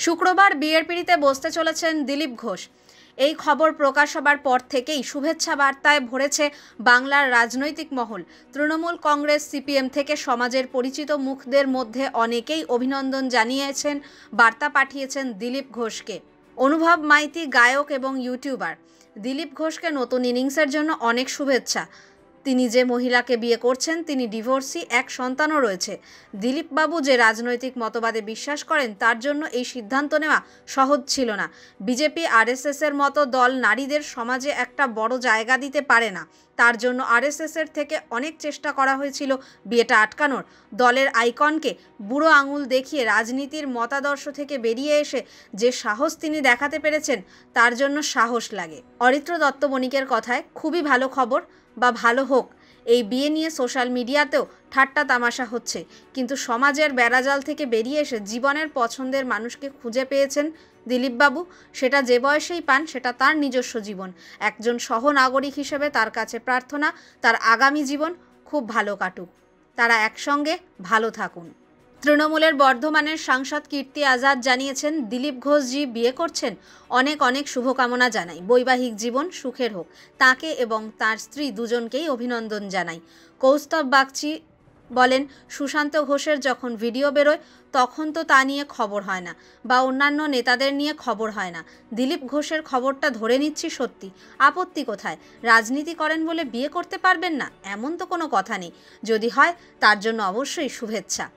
শুক্রবার বিয়ের পিঁড়িতে বসতে চলেছেন দিলীপ ঘোষ। এই খবর প্রকাশ হবার পর থেকেই শুভেচ্ছা বার্তায় ভরেছে বাংলার রাজনৈতিক মহল। তৃণমূল কংগ্রেস, সিপিএম থেকে সমাজের পরিচিত মুখদের মধ্যে অনেকেই অভিনন্দন জানিয়েছেন, বার্তা পাঠিয়েছেন দিলীপ ঘোষকে। অনুভব মাইতি গায়ক এবং ইউটিউবার দিলীপ ঘোষকে নতুন ইনিংসের জন্য অনেক শুভেচ্ছা। তিনি যে মহিলাকে বিয়ে করছেন তিনি ডিভোর্সি, এক সন্তানও রয়েছে। দিলীপ বাবু যে রাজনৈতিক মতবাদে বিশ্বাস করেন তার জন্য এই সিদ্ধান্ত নেওয়া সহজ ছিল না। বিজেপি, আরএসএসের মতো দল নারীদের সমাজে একটা বড় জায়গা দিতে পারে না। তার জন্য আরএসএসের থেকে অনেক চেষ্টা করা হয়েছিল বিয়েটা আটকানোর। দলের আইকনকে বুড়ো আঙুল দেখিয়ে রাজনীতির মতাদর্শ থেকে বেরিয়ে এসে যে সাহস তিনি দেখাতে পেরেছেন তার জন্য সাহস লাগে। অরিত্র দত্ত বণিকের কথায় খুবই ভালো খবর, বা ভালো হোক। এই বিয়ে নিয়ে সোশ্যাল মিডিয়াতেও ঠাট্টা তামাশা হচ্ছে, কিন্তু সমাজের বেড়াজাল থেকে বেরিয়ে এসে জীবনের পছন্দের মানুষকে খুঁজে পেয়েছেন দিলীপবাবু। সেটা যে বয়সেই পান, সেটা তার নিজস্ব জীবন। একজন সহনাগরিক হিসেবে তার কাছে প্রার্থনা তার আগামী জীবন খুব ভালো কাটুক, তারা একসঙ্গে ভালো থাকুন। তৃণমূলের বর্ধমানের সাংসদ কীর্তি আজাদ জানিয়েছেন, দিলীপ ঘোষজি বিয়ে করছেন, অনেক অনেক শুভকামনা জানাই। বৈবাহিক জীবন সুখের হোক। তাকে এবং তার স্ত্রী দুজনকেই অভিনন্দন জানাই। কৌস্তব বাগচি বলেন, সুশান্ত ঘোষের যখন ভিডিও বেরোয় তখন তো তা নিয়ে খবর হয় না, বা অন্যান্য নেতাদের নিয়ে খবর হয় না। দিলীপ ঘোষের খবরটা ধরে নিচ্ছি সত্যি। আপত্তি কোথায়? রাজনীতি করেন বলে বিয়ে করতে পারবেন না এমন তো কোনো কথা নেই। যদি হয় তার জন্য অবশ্যই শুভেচ্ছা।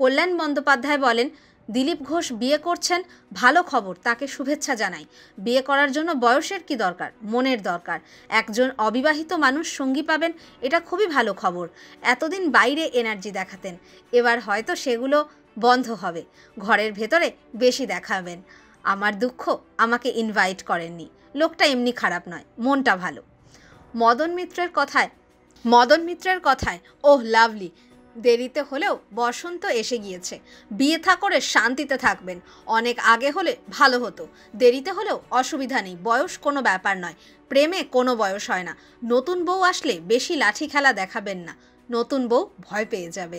কল্যাণ বন্দ্যোপাধ্যায় বলেন, দিলীপ ঘোষ বিয়ে করছেন, ভালো খবর, তাকে শুভেচ্ছা জানাই। বিয়ে করার জন্য বয়সের কি দরকার, মনের দরকার। একজন অবিবাহিত মানুষ সঙ্গী পাবেন, এটা খুবই ভালো খবর। এতদিন বাইরে এনার্জি দেখাতেন, এবার হয়তো সেগুলো বন্ধ হবে। ঘরের ভেতরে বেশি দেখাবেন। আমার দুঃখ আমাকে ইনভাইট করেননি। লোকটা এমনি খারাপ নয়, মনটা ভালো। মদন মিত্রের কথায় ওহ লাভলি, দেরিতে হলেও বসন্ত এসে গিয়েছে। বিয়ে থা করে শান্তিতে থাকবেন। অনেক আগে হলে ভালো হতো, দেরিতে হলেও অসুবিধা নেই। বয়স কোনো ব্যাপার নয়, প্রেমে কোনো বয়স হয় না। নতুন বউ আসলে বেশি লাঠি খেলা দেখাবেন না, নতুন বউ ভয় পেয়ে যাবে।